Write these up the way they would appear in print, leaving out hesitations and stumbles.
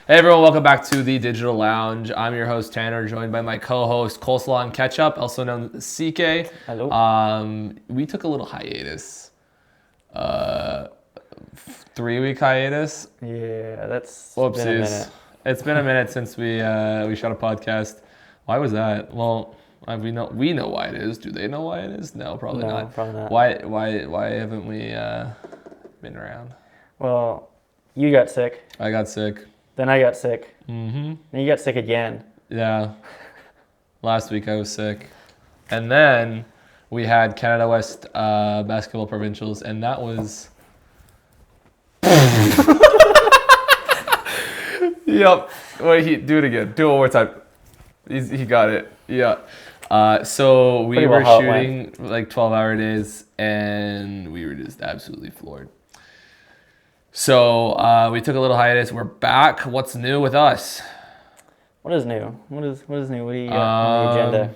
Hey everyone, welcome back to the Digital Lounge. I'm your host Tanner, joined by my co-host Coleslaw and Ketchup, also known as CK. Hello. We took a little hiatus, 3-week hiatus. Yeah, that's Whoopsies. been a minute. It's been a minute since we shot a podcast. Why was that? Well, we know why it is. Do they know why it is? No, probably No, not. probably not. Why haven't we been around? Well, you got sick, I got sick. then I got sick, Mm-hmm. then you got sick again. Yeah. Last week I was sick. And then we had Canada West basketball provincials, and that was... Yep. Wait, do it again. Do it one more time. He got it. Yeah. So we Pretty were well how it shooting like 12-hour days, and we were just absolutely floored. So we took a little hiatus. We're back. What's new with us? What is new? What is new? What do you got on the agenda?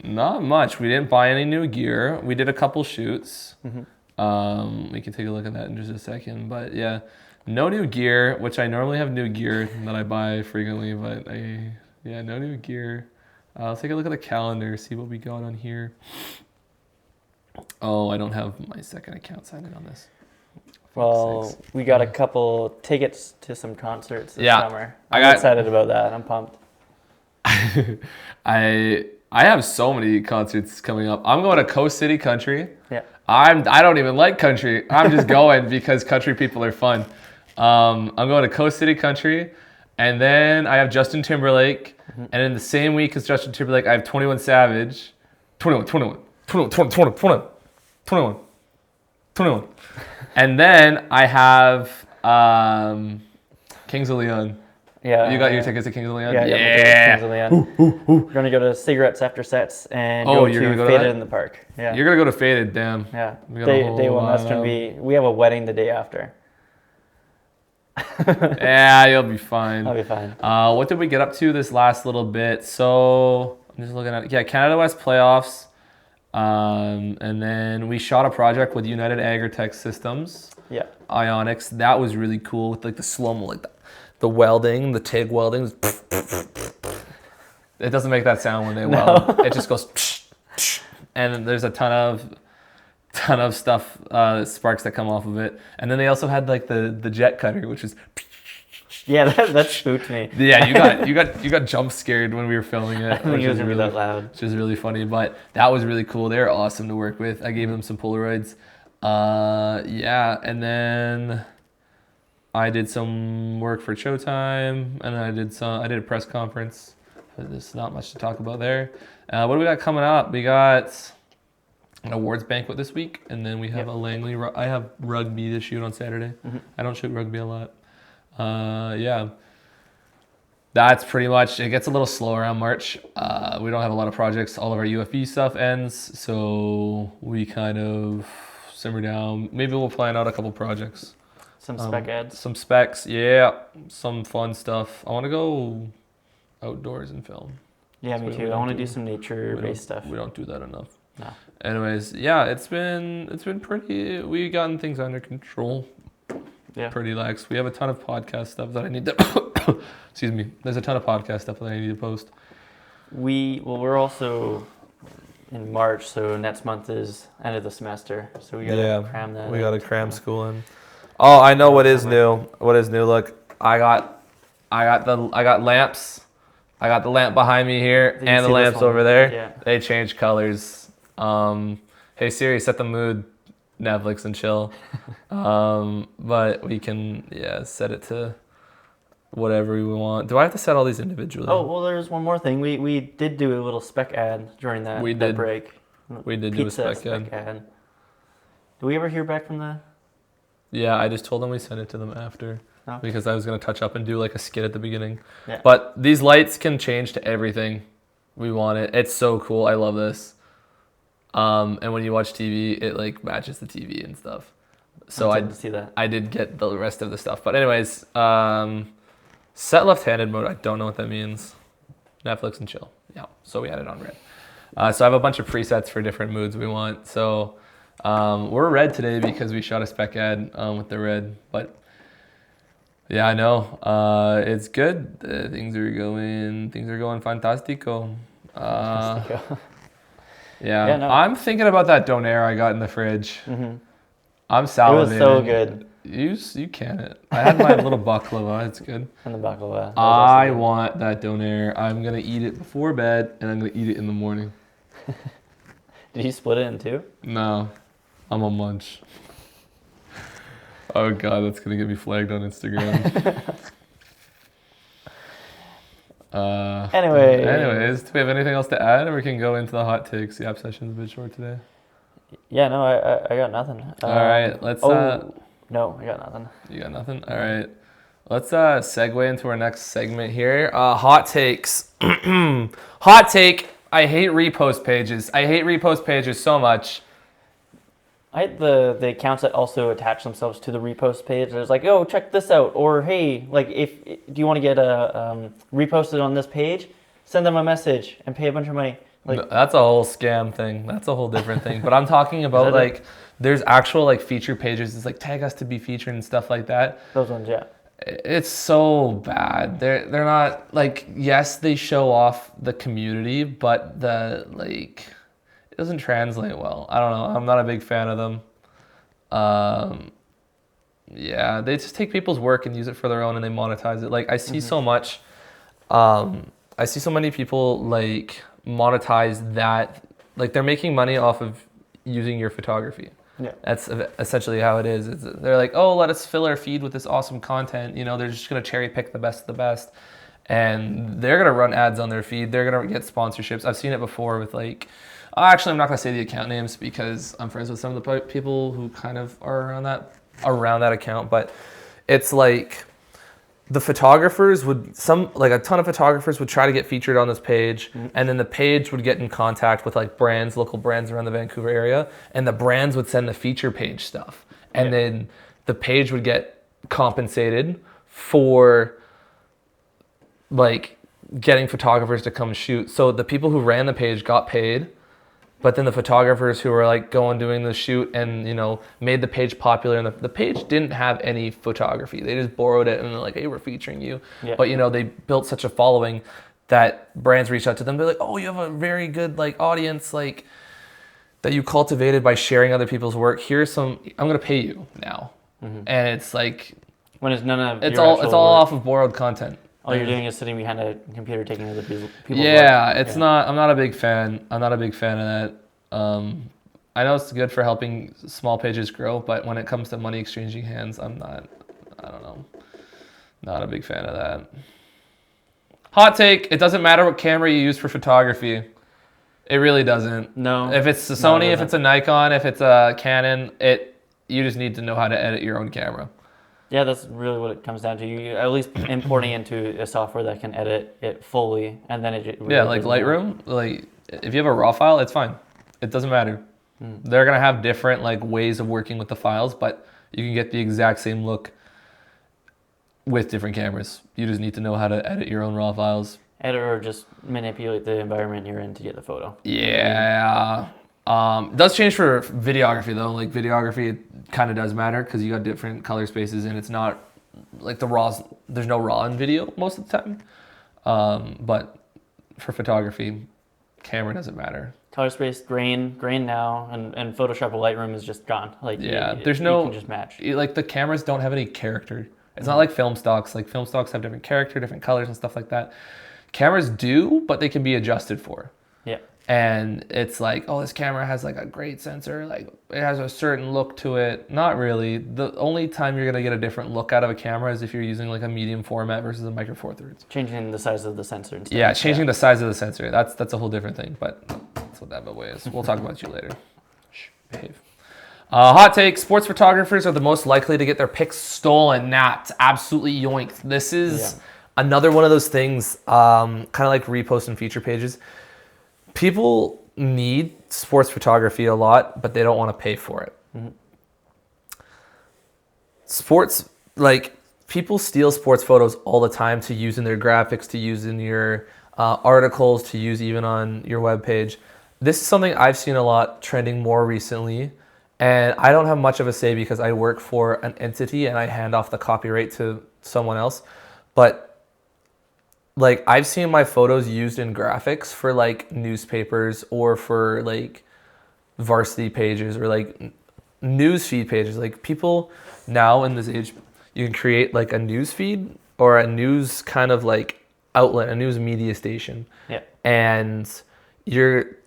Not much. We didn't buy any new gear. We did a couple shoots. Mm-hmm. We can take a look at that in just a second. But yeah, no new gear, which I normally have new gear that I buy frequently. But no new gear. Let's take a look at the calendar, see what we got on here. Oh, I don't have my second account signed in on this. Well, we got a couple tickets to some concerts this Yeah, summer. I I'm got- excited about that. I'm pumped. I have so many concerts coming up. I'm going to Coast City Country. Yeah. I don't even like country. I'm just going because country people are fun. I'm going to Coast City Country, and then I have Justin Timberlake, and in the same week as Justin Timberlake, I have 21 Savage. 21. And then I have Kings of Leon. Yeah. You got your tickets to Kings of Leon? Yeah. I got my tickets to Kings of Leon. We're gonna go to Cigarettes After Sets and go you're to gonna go to Faded that? in the Park. Yeah. You're going to go to Faded, damn. Yeah. We got a whole Day one. That's lineup. gonna be. We have a wedding the day after. Yeah, you'll be fine. I'll be fine. What did we get up to this last little bit? So I'm just looking at Canada West playoffs, and then we shot a project with United Agritech Systems, Yeah. Ionics. That was really cool with like the slow-mo, like the welding, the TIG welding. It doesn't make that sound when they weld. It just goes, and then there's a ton of stuff, sparks that come off of it. And then they also had like the jet cutter, which is... Yeah, that spooked me. Yeah, you got jump scared when we were filming it. I think it was gonna be that loud. Which is really funny, but that was really cool. They were awesome to work with. I gave them some Polaroids. And then I did some work for Showtime, and then I did a press conference. There's not much to talk about there. What do we got coming up? We got an awards banquet this week, and then we have a Langley. I have rugby to shoot on Saturday. I don't shoot rugby a lot. That's pretty much. It gets a little slow around March. We don't have a lot of projects. All of our UFE stuff ends, so we kind of simmer down. Maybe we'll plan out a couple projects. Some spec ads. Some specs, yeah. Some fun stuff. I want to go outdoors and film. Yeah, me That's what too. we I want to don't do do. some nature-based stuff. We don't do that enough. No. Anyways, yeah, it's been pretty. We've gotten things under control. Yeah. Pretty lax. We have a ton of podcast stuff that I need to. Excuse me. There's a ton of podcast stuff that I need to post. We're also in March, so next month is end of the semester, so we gotta cram that. We in. gotta cram school in. Oh, I know what is new. What is new? Look, I got lamps. I got the lamp behind me here Did you and the see this lamps one? over there. Yeah. They change colors. Hey Siri, set the mood. Netflix and chill. But we can set it to whatever we want. Do I have to set all these individually? Oh well, there's one more thing. We did do a little spec ad during that that break. We did do a spec ad. Did we ever hear back from that? Yeah, I just told them we sent it to them after. Oh. Because I was going to touch up and do like a skit at the beginning. Yeah. But these lights can change to everything we want it. It's so cool. I love this. And when you watch TV, it like matches the TV and stuff. So I did see that. I did get the rest of the stuff. But anyways, set left-handed mode. I don't know what that means. Netflix and chill. Yeah. So we had it on red. So I have a bunch of presets for different moods we want. So we're red today because we shot a spec ad with the red. But Yeah, I know. It's good. Things are going fantastico. Fantastico. Yeah, Yeah, no. I'm thinking about that donair I got in the fridge. Hmm. I'm It was so salivating. good. You can it. I had my little baklava. It's good. And the baklava. That was also I good. want that donair. I'm gonna eat it before bed, and I'm gonna eat it in the morning. Did you split it in two? No, I'm a munch. Oh god, that's gonna get me flagged on Instagram. Anyways, do we have anything else to add, or we can go into the hot takes? The app session's a bit short today. Yeah, no, I got nothing. All right, let's. No, I got nothing. You got nothing. All right, let's segue into our next segment here. Hot takes. Hot take. I hate repost pages. I hate repost pages so much. I hate the accounts that also attach themselves to the repost page. There's like, oh, check this out, or hey, like if do you want to get a reposted on this page? Send them a message and pay a bunch of money. Like That's a whole scam thing. That's a whole different thing. But I'm talking about like there's actual like feature pages. It's like tag us to be featured and stuff like that. those ones, yeah. It's so bad. They're not like, yes, they show off the community, but the like it doesn't translate well. I don't know. I'm not a big fan of them. Yeah, they just take people's work and use it for their own, and they monetize it. Like I see so much. I see so many people like monetize that. Like they're making money off of using your photography. Yeah. That's essentially how it is. They're like, oh, let us fill our feed with this awesome content. You know, they're just gonna cherry pick the best of the best, and they're gonna run ads on their feed. They're gonna get sponsorships. I've seen it before with like, actually, I'm not gonna say the account names because I'm friends with some of the people who kind of are around that account. But it's like the photographers a ton of photographers would try to get featured on this page, and then the page would get in contact with like local brands around the Vancouver area, and the brands would send the feature page stuff, and then the page would get compensated for like getting photographers to come shoot. So the people who ran the page got paid, but then the photographers who were like doing the shoot and, you know, made the page popular, and the page didn't have any photography. They just borrowed it and they're like, hey, we're featuring you. Yeah. But, you know, they built such a following that brands reached out to them. They're like, oh, you have a very good like audience, like that you cultivated by sharing other people's work. I'm going to pay you now. And it's like, when it's none of it's your all actual off work. of borrowed content. All you're doing is sitting behind a computer taking other people's Yeah, work. it's not. I'm not a big fan. I'm not a big fan of that. I know it's good for helping small pages grow, but when it comes to money exchanging hands, I'm not. I don't know. Not a big fan of that. Hot take: it doesn't matter what camera you use for photography. It really doesn't. No. If it's a Sony, if it's a Nikon, if it's a Canon, you just need to know how to edit your own camera. Yeah, that's really what it comes down to. You at least importing into a software that can edit it fully, and then it really like Lightroom. Like if you have a raw file, it's fine. It doesn't matter. They're gonna have different like ways of working with the files, but you can get the exact same look with different cameras. You just need to know how to edit your own raw files. Edit or just manipulate the environment you're in to get the photo. Yeah. It does change for videography though. Like videography, it kind of does matter because you got different color spaces, and it's not like the raws. There's no raw in video most of the time. But for photography, camera doesn't matter. Color space, grain now, and Photoshop or Lightroom is just gone. Like there's you no can just match. Like the cameras don't have any character. It's not like film stocks. Like film stocks have different character, different colors and stuff like that. Cameras do, but they can be adjusted for. Yeah. And it's like, oh, this camera has like a great sensor, like it has a certain look to it. Not really. The only time you're gonna get a different look out of a camera is if you're using like a medium format versus a micro four thirds. Changing the size of the sensor and stuff. Yeah, changing the size of the sensor. That's a whole different thing, but that's what that way is. We'll talk about you later. Shh, behave. Hot take: sports photographers are the most likely to get their pics stolen. It's absolutely yoinked. This is another one of those things, kind of like repost and feature pages. People need sports photography a lot, but they don't want to pay for it. Sports, like people steal sports photos all the time to use in their graphics, to use in your articles, to use even on your webpage. This is something I've seen a lot trending more recently. And I don't have much of a say because I work for an entity and I hand off the copyright to someone else, but like I've seen my photos used in graphics for like newspapers or for like varsity pages or like news feed pages. Like people now in this age, you can create like a news feed or a news kind of like outlet, a news media station. Yeah. And you're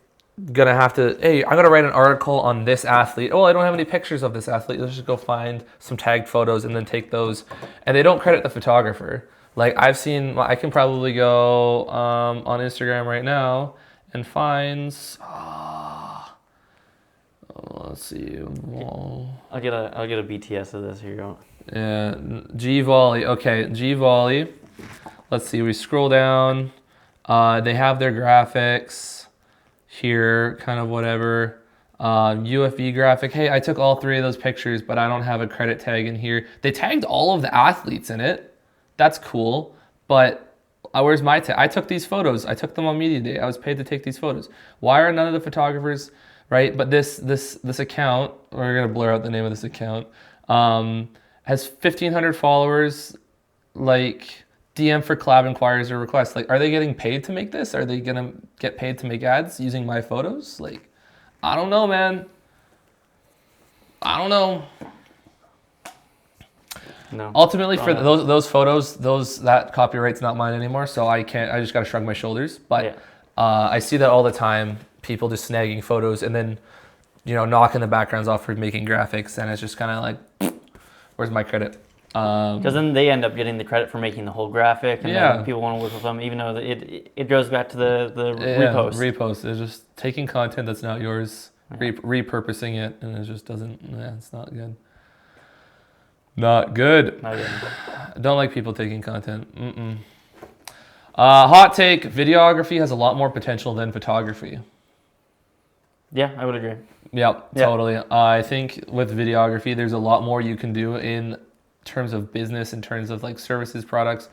gonna have to, hey, I'm gonna write an article on this athlete. Oh, I don't have any pictures of this athlete. Let's just go find some tagged photos and then take those. And they don't credit the photographer. Like I've seen, I can probably go on Instagram right now and find, let's see. I'll get a BTS of this. Here you go. Yeah, G Volley. Okay, G Volley. Let's see. We scroll down. They have their graphics here, kind of whatever. UFV graphic. Hey, I took all 3 of those pictures, but I don't have a credit tag in here. They tagged all of the athletes in it. That's cool, but where's my tag? I took these photos. I took them on media day. I was paid to take these photos. Why are none of the photographers, right? But this account, we're gonna blur out the name of this account, has 1,500 followers. Like DM for collab inquiries or requests. Like, are they getting paid to make this? Are they gonna get paid to make ads using my photos? Like, I don't know, man. I don't know. No. Ultimately, for those photos, that copyright's not mine anymore. So I can't. I just gotta shrug my shoulders. But Yeah. I see that all the time. People just snagging photos and then, knocking the backgrounds off for making graphics, and it's just kind of like, where's my credit? Because then they end up getting the credit for making the whole graphic, and Yeah. then people want to work with them, even though it goes back to the repost. Repost. It's just taking content that's not yours, repurposing it, and it just doesn't. Yeah, it's not good. Not good. Not good. Don't like people taking content. Hot take: videography has a lot more potential than photography. Yeah, I would agree. Yep, Yeah. totally. I think with videography, there's a lot more you can do in terms of business, in terms of like services, products,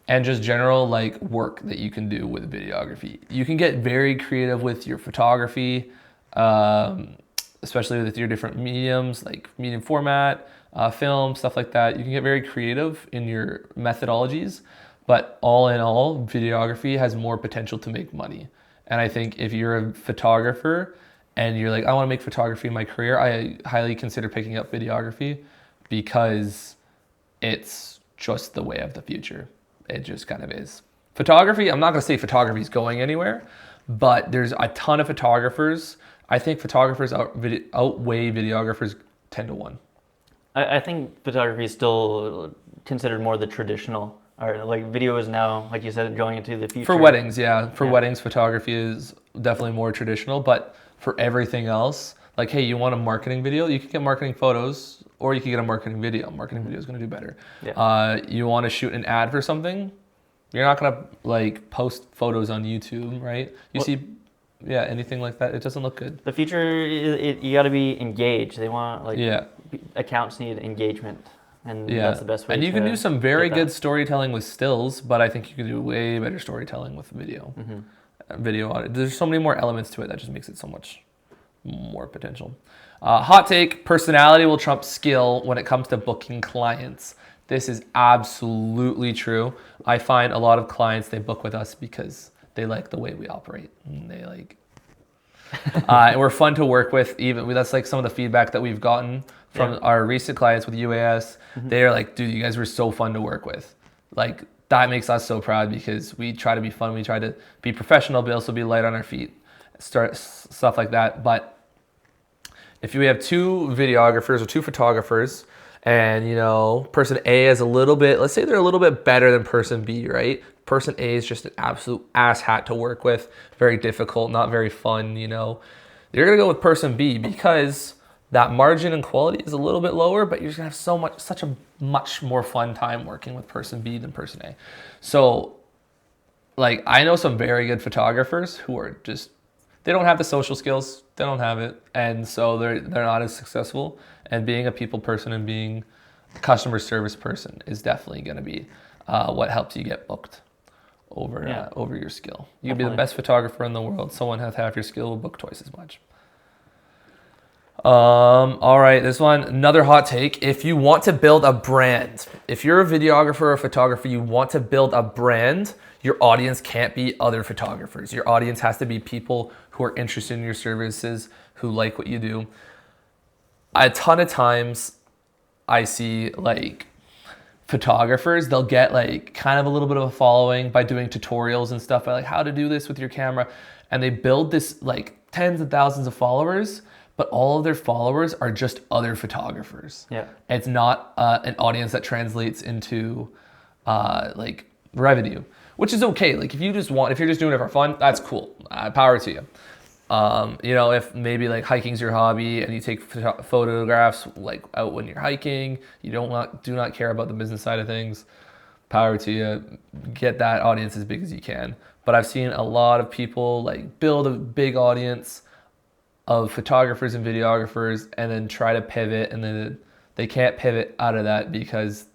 and just general like work that you can do with videography. You can get very creative with your photography, especially with your different mediums, like medium format, film, stuff like that. You can get very creative in your methodologies, but all in all, videography has more potential to make money. And I think if you're a photographer and you're like, I want to make photography my career, I highly consider picking up videography because it's just the way of the future. It just kind of is. Photography, I'm not going to say photography is going anywhere, but there's a ton of photographers. I think photographers outweigh videographers 10 to 1. I think photography is still considered more the traditional, or like video is now, like you said, going into the future. For weddings, yeah. For Yeah. weddings, photography is definitely more traditional, but for everything else, like, hey, you want a marketing video? You can get marketing photos, or you can get a marketing video. Marketing video is going to do better. Yeah. You want to shoot an ad for something? You're not going to like post photos on YouTube, right? Anything like that, it doesn't look good. The future, you got to be engaged. They want Yeah. accounts need engagement, and Yeah. that's the best way. And you can do some very get that. good storytelling with stills, but I think you can do way better storytelling with video. Video on it. There's so many more elements to it that just makes it so much more potential. Hot take: personality will trump skill when it comes to booking clients. This is absolutely true. I find a lot of clients, they book with us because they like the way we operate. And they like, and we're fun to work with. Even that's like some of the feedback that we've gotten from our recent clients with UAS. They're like, dude, you guys were so fun to work with. Like that makes us so proud because we try to be fun. We try to be professional, but also be light on our feet. Start stuff like that. But if we have 2 videographers or 2 photographers, and person A is a little bit, let's say they're a little bit better than person B, right? Person A is just an absolute asshat to work with, very difficult, not very fun, You're gonna go with person B because that margin and quality is a little bit lower, but you're just gonna have such a much more fun time working with person B than person A. So, like, I know some very good photographers who are just, they don't have the social skills, they don't have it, and so they're not as successful. And being a people person and being a customer service person is definitely going to be what helps you get booked over your skill. You can be the best photographer in the world. Someone has half your skill will book twice as much. All right, this one, another hot take. If you want to build a brand, if you're a videographer or photographer, you want to build a brand, your audience can't be other photographers. Your audience has to be people who are interested in your services, who like what you do. A ton of times I see like photographers, they'll get like kind of a little bit of a following by doing tutorials and stuff, by like how to do this with your camera. And they build this like tens of thousands of followers, but all of their followers are just other photographers. Yeah. It's not an audience that translates into like revenue, which is okay. Like if you're just doing it for fun, that's cool. Power to you. You know, if maybe like hiking's your hobby and you take photographs like out when you're hiking, you do not care about the business side of things, power to you. Get that audience as big as you can. But I've seen a lot of people like build a big audience of photographers and videographers and then try to pivot, and then they can't pivot out of that because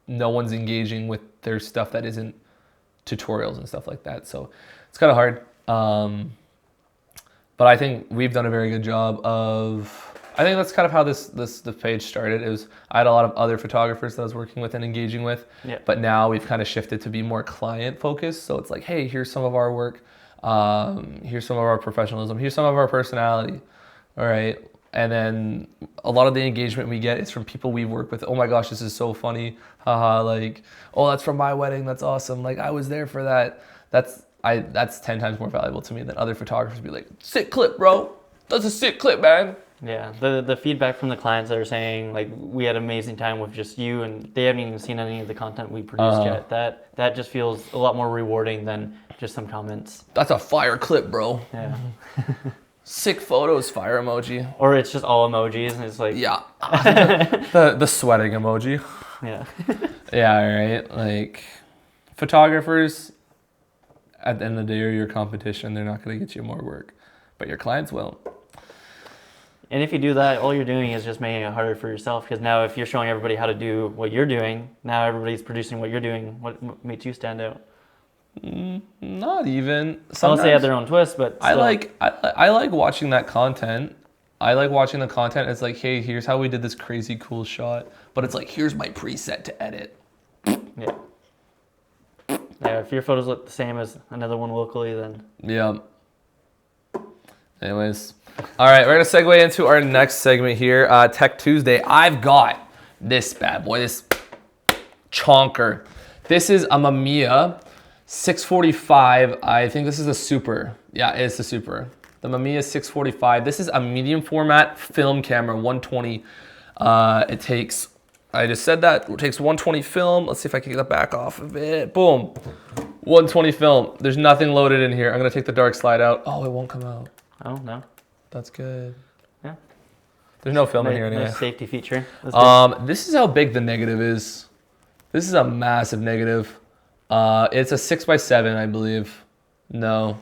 no one's engaging with their stuff that isn't tutorials and stuff like that. So it's kind of hard. But I think we've done a very good job of, I think that's kind of how the page started. I had a lot of other photographers that I was working with and engaging with, but now we've kind of shifted to be more client focused. So it's like, hey, here's some of our work. Here's some of our professionalism. Here's some of our personality. All right. And then a lot of the engagement we get is from people we've worked with. Oh my gosh, this is so funny. Haha, like, oh, that's from my wedding. That's awesome. Like I was there for that. That's 10 times more valuable to me than other photographers be like, sick clip, bro. That's a sick clip, man. Yeah, the feedback from the clients that are saying like we had an amazing time with just you, and they haven't even seen any of the content we produced yet. That just feels a lot more rewarding than just some comments. That's a fire clip, bro. Yeah. Sick photos, fire emoji. Or it's just all emojis and it's like yeah. the sweating emoji. Yeah. Yeah, right. Like photographers at the end of the day are your competition. They're not going to get you more work, but your clients will. And if you do that, all you're doing is just making it harder for yourself, because now if you're showing everybody how to do what you're doing, now everybody's producing what you're doing. What makes you stand out? Not even. Unless they have their own twist, but still. I like watching that content. I like watching the content. It's like, hey, here's how we did this crazy cool shot, but it's like, here's my preset to edit. Yeah. Yeah, if your photos look the same as another one locally, then... Yeah. Anyways. All right, we're going to segue into our next segment here, Tech Tuesday. I've got this bad boy, this chonker. This is a Mamiya 645. I think this is a super. Yeah, it's a super. The Mamiya 645. This is a medium format film camera, 120. It takes... I just said that. It takes 120 film. Let's see if I can get the back off of it. Boom. 120 film. There's nothing loaded in here. I'm going to take the dark slide out. Oh, it won't come out. Oh, no. That's good. Yeah. There's no film in here anyway. Nice safety feature. This is how big the negative is. This is a massive negative. It's a 6x7, I believe. No.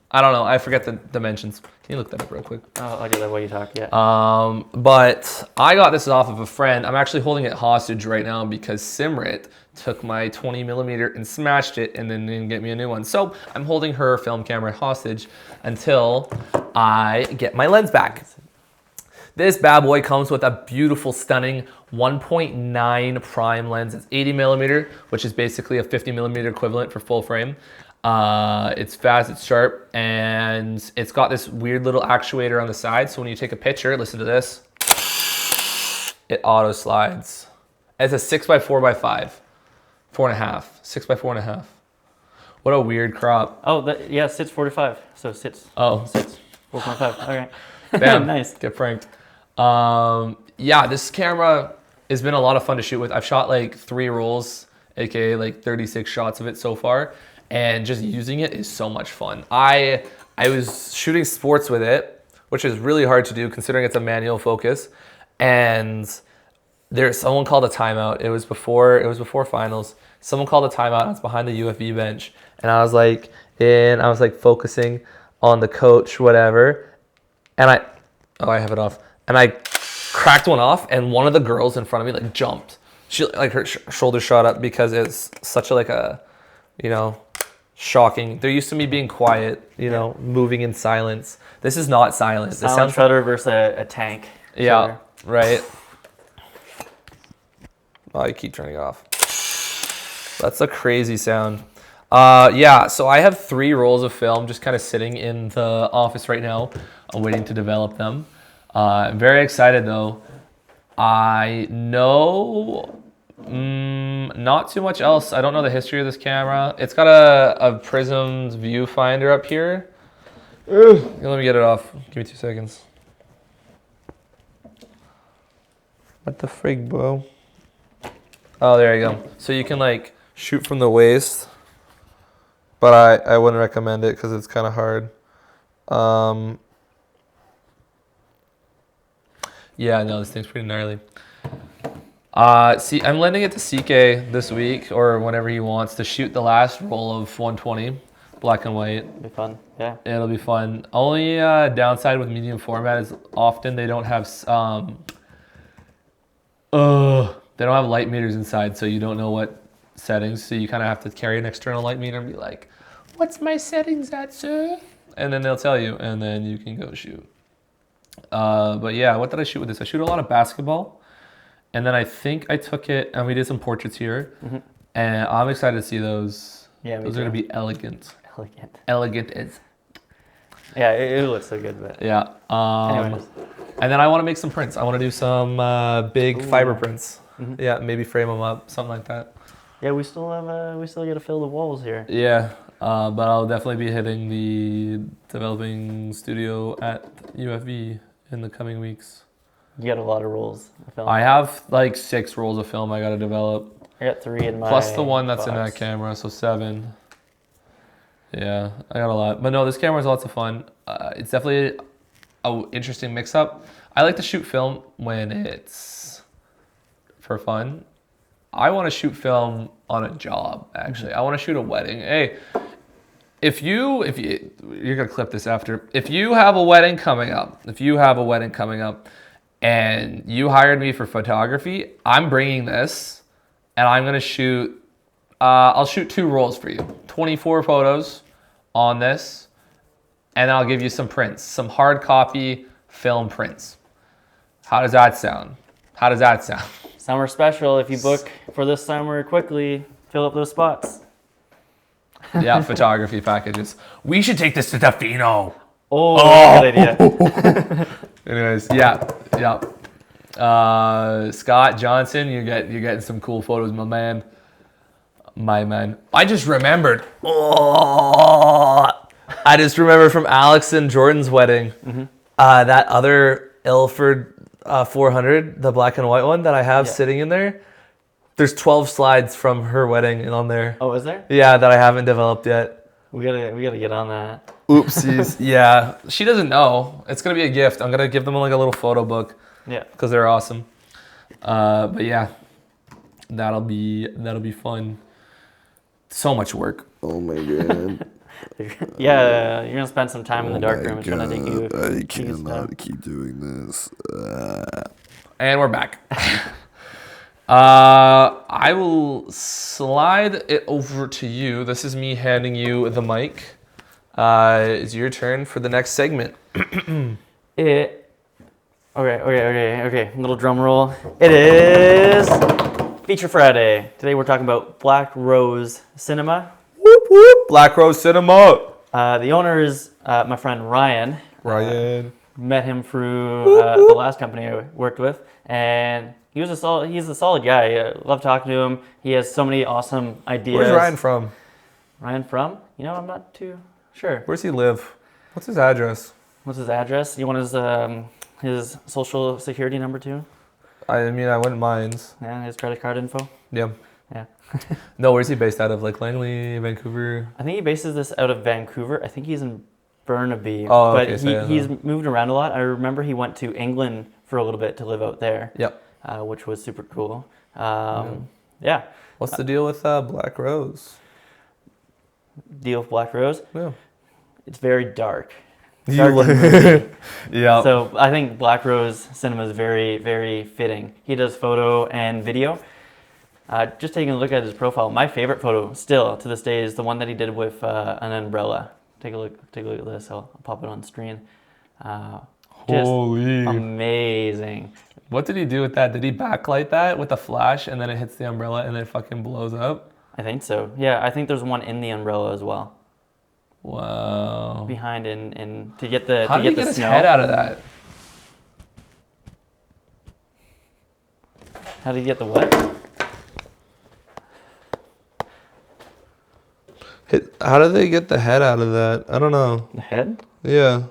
I don't know. I forget the dimensions. Can you look that up real quick? Oh, I'll get that while you talk, yeah. But I got this off of a friend. I'm actually holding it hostage right now because Simrit took my 20 millimeter and smashed it and then didn't get me a new one. So I'm holding her film camera hostage until I get my lens back. This bad boy comes with a beautiful, stunning 1.9 prime lens. It's 80 millimeter, which is basically a 50 millimeter equivalent for full frame. It's fast, it's sharp, and it's got this weird little actuator on the side. So when you take a picture, listen to this, it auto slides. It's a 6x4x5, 4.5, 6x4.5. What a weird crop. Oh, yeah, sits 45. So sits. Oh. Sits 4.5. All right. Bam. Nice. Get pranked. Yeah, this camera has been a lot of fun to shoot with. I've shot like 3 rolls, aka like 36 shots of it so far. And just using it is so much fun. I was shooting sports with it, which is really hard to do considering it's a manual focus. And someone called a timeout. It was before finals. Someone called a timeout. I was behind the UFV bench, and I was like focusing on the coach, whatever. And I have it off. And I cracked one off, and one of the girls in front of me like jumped. She like her shoulder shot up because it's such a shocking. They're used to me being quiet, moving in silence. This is not silent. This Silent sounds shredder versus a tank. yeah, shredder. right. Oh, I keep turning it off. That's a crazy sound. Yeah, so I have 3 rolls of film just kind of sitting in the office right now. I'm waiting to develop them. I'm very excited though. I know not too much else. I don't know the history of this camera. It's got a Prism's viewfinder up here. Here, let me get it off. Give me 2 seconds. What the frig, bro? Oh, there you go. So you can like shoot from the waist, but I wouldn't recommend it because it's kind of hard. Yeah, no, this thing's pretty gnarly. See, I'm lending it to CK this week or whenever he wants to shoot the last roll of 120, black and white. It'll be fun. Yeah. It'll be fun. Only downside with medium format is often they don't have light meters inside, so you don't know what settings. So you kind of have to carry an external light meter and be like, "What's my settings at, sir?" And then they'll tell you, and then you can go shoot. But yeah, what did I shoot with this? I shoot a lot of basketball, and then I think I took it and we did some portraits here, and I'm excited to see those. Yeah, those are gonna be elegant. Elegant. As. Yeah, it looks so good, but Yeah. anyways. And then I want to make some prints. I want to do some big fiber prints. Mhm. Yeah, maybe frame them up, something like that. Yeah, we still got to fill the walls here. Yeah, but I'll definitely be hitting the developing studio at UFV in the coming weeks. You got a lot of rolls of film. I have like 6 rolls of film I got to develop. I got 3 in my Plus the one that's in box. that camera, so 7. Yeah, I got a lot. But no, this camera is lots of fun. It's definitely an interesting mix-up. I like to shoot film when it's for fun. I want to shoot film on a job, actually. I want to shoot a wedding. Hey, if you're going to clip this after. If you have a wedding coming up, and you hired me for photography, I'm bringing this and I'm going to shoot, I'll shoot 2 rolls for you. 24 photos on this, and I'll give you some prints, some hard copy film prints. How does that sound? Summer special. If you book for this summer quickly, fill up those spots. Yeah, photography packages. We should take this to Tofino. Oh, good idea. Anyways, yeah. Scott Johnson, you're getting some cool photos, my man. I just remembered. I just remembered from Alex and Jordan's wedding. That other Ilford 400, the black and white one that I have sitting in there. There's 12 slides from her wedding on there. Oh, is there? Yeah, that I haven't developed yet. We gotta get on that. Oopsies. Yeah, she doesn't know. It's gonna be a gift. I'm gonna give them like a little photo book. Yeah. Because they're awesome. But yeah, that'll be fun. So much work. Oh my god. Yeah, you're gonna spend some time in the dark room. It's gonna take you. I cannot keep doing this. And we're back. I will slide it over to you. This is me handing you the mic. It's your turn for the next segment. Okay. Little drum roll. It is Feature Friday. Today we're talking about Black Rose Cinema. Whoop whoop! Black Rose Cinema. The owner is my friend Ryan. Ryan. Met him through the last company I worked with, and he's a solid guy. I love talking to him. He has so many awesome ideas. Where's Ryan from? Ryan from? I'm not too sure. Where's he live? What's his address? What's his address? You want his social security number too? I mean, I wouldn't mind. Yeah, his credit card info. Yeah. Yeah. No, where's he based out of? Like Langley, Vancouver? I think he bases this out of Vancouver. I think he's in Burnaby. Oh, but okay, so he's moved around a lot. I remember he went to England for a little bit to live out there. Yep. Which was super cool. Yeah. What's the deal with Black Rose? Deal with Black Rose? Yeah. It's very dark. Yeah. So I think Black Rose Cinema is very, very fitting. He does photo and video. Just taking a look at his profile, my favorite photo still to this day is the one that he did with an umbrella. Take a look at this. I'll pop it on screen. Just Holy. amazing. What did he do with that? Did he backlight that with a flash and then it hits the umbrella and it fucking blows up? I think so. Yeah, I think there's one in the umbrella as well. Wow. Behind and to get the How to did he get get the his snow. head out of that? How did he get the what? How did they get the head out of that? I don't know. The head? Yeah.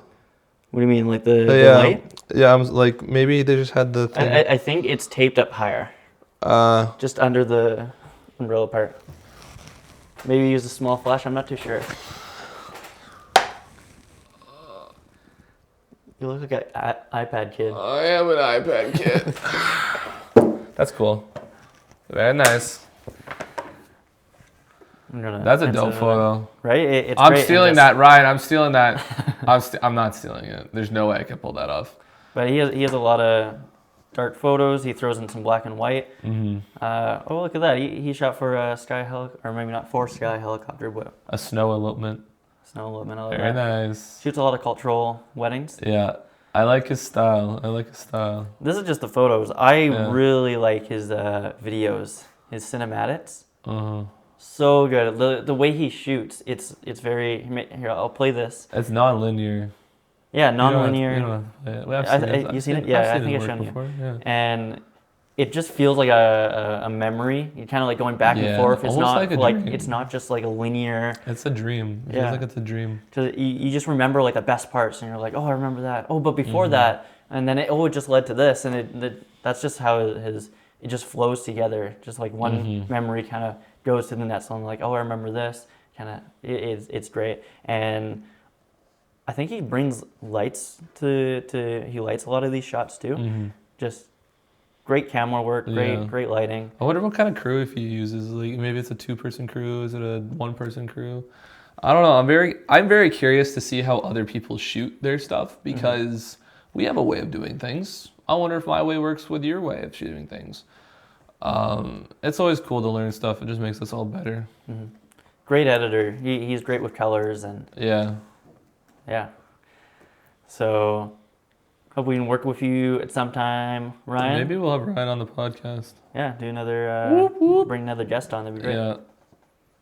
What do you mean, like the Yeah. light? Yeah, I'm like, maybe they just had the thing. I think it's taped up higher, just under the umbrella part. Maybe use a small flash. I'm not too sure. You look like an iPad kid. I am an iPad kid. That's cool. Very nice. That's a dope photo. Right? It's I'm great, stealing and that, Ryan. I'm stealing that. I'm not stealing it. There's no way I can pull that off. But he has a lot of dark photos. He throws in some black and white. Mm-hmm. Oh, look at that. He shot for a sky helicopter, or maybe not for sky helicopter, but A snow elopement. snow elopement. I love Very that. nice. Shoots a lot of cultural weddings. Yeah. I like his style. This is just the photos. I Yeah. really like his videos, his cinematics. Uh-huh. So good. The way he shoots, it's very. Here, I'll play this. It's non-linear. Yeah, You don't have- non-linear. you don't have to play it. Well, I've seen it. You seen it? I've Yeah, I seen think his I've work shown you. before, yeah. And it just feels like a memory. You're kind of like going back and Yeah, forth. It's almost not like a like dream. it's not just like a linear. It's a dream. It Yeah. feels like it's a dream. You just remember like the best parts, and you're like, oh, I remember that. Oh, but before Mm-hmm. that, and then it just led to this, and that's just how it just flows together. Just like one Mm-hmm. memory kind of goes to the next one. Like, oh, I remember this. Kind of, it's great. And I think he brings lights he lights a lot of these shots too. Mm-hmm. Just great camera work, Yeah. great lighting. I wonder what kind of crew if he uses. Like maybe it's a 2-person crew. Is it a 1-person crew? I don't know. I'm very curious to see how other people shoot their stuff because we have a way of doing things. I wonder if my way works with your way of shooting things. It's always cool to learn stuff. It just makes us all better. Great editor. He's great with colors and Yeah. yeah. So hope we can work with you at some time, Ryan. Maybe we'll have Ryan on the podcast. Yeah, do another bring another guest on. That'd be great. Yeah.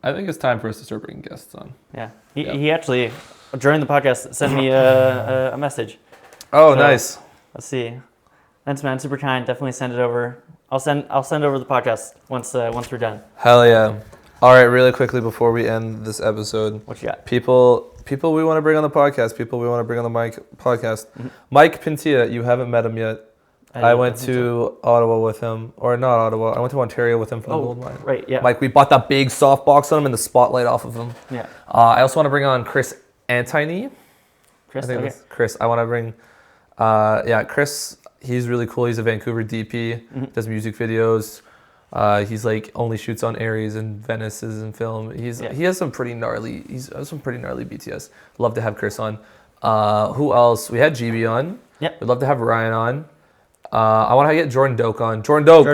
I think it's time for us to start bringing guests on. Yeah. Yeah. He actually during the podcast sent me a message. Oh, So- nice. Let's see. Thanks, man. Super kind. Definitely send it over. I'll send over the podcast once we're done. Hell yeah. All right, really quickly before we end this episode, What you got? people we want to bring on the podcast, people we want to bring on the podcast. Mike Pintia, you haven't met him yet. I went to Ottawa with him, or not Ottawa, I went to Ontario with him for the gold mine. Right. Yeah. Mike, we bought that big softbox on him and the spotlight off of him. Yeah. I also want to bring on Chris Antony. Chris. I think Okay. that's Chris. I want to bring, Chris. He's really cool. He's a Vancouver DP. Does music videos. He's like only shoots on Aries and Venice's and film. He has some pretty gnarly. BTS. Love to have Chris on. Who else? We had GB on. Yep. We'd love to have Ryan on. I want to get Jordan Doak on. Jordan Doak.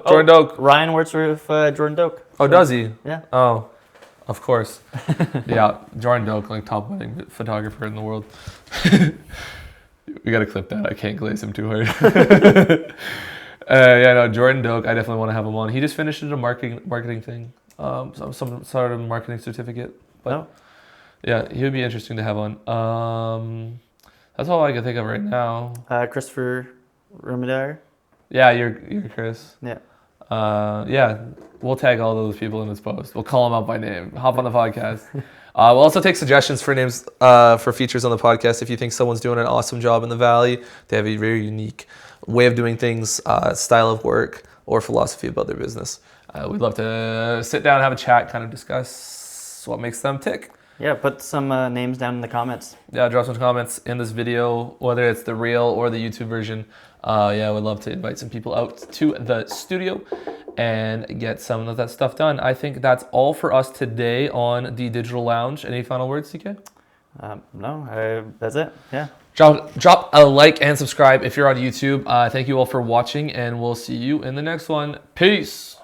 Jordan Doak. Ryan works with Jordan Doak. Oh, does he? Yeah. Oh, of course. Yeah, Jordan Doak, like top wedding photographer in the world. We gotta clip that. I can't glaze him too hard. Jordan Doak. I definitely want to have him on. He just finished a marketing thing, some sort of marketing certificate. But yeah, he would be interesting to have on. That's all I can think of right now. Christopher Remedar. Yeah, you're Chris. Yeah. We'll tag all those people in this post. We'll call them out by name. Hop on the podcast. We'll also take suggestions for names for features on the podcast. If you think someone's doing an awesome job in the Valley, they have a very unique way of doing things, style of work, or philosophy about their business. We'd love to sit down and have a chat, kind of discuss what makes them tick. Yeah, put some names down in the comments. Yeah, drop some comments in this video, whether it's the reel or the YouTube version. We'd love to invite some people out to the studio and get some of that stuff done. I think that's all for us today on the Digital Lounge. Any final words, CK? No, that's it. Yeah. Drop a like and subscribe if you're on YouTube. Thank you all for watching, and we'll see you in the next one. Peace.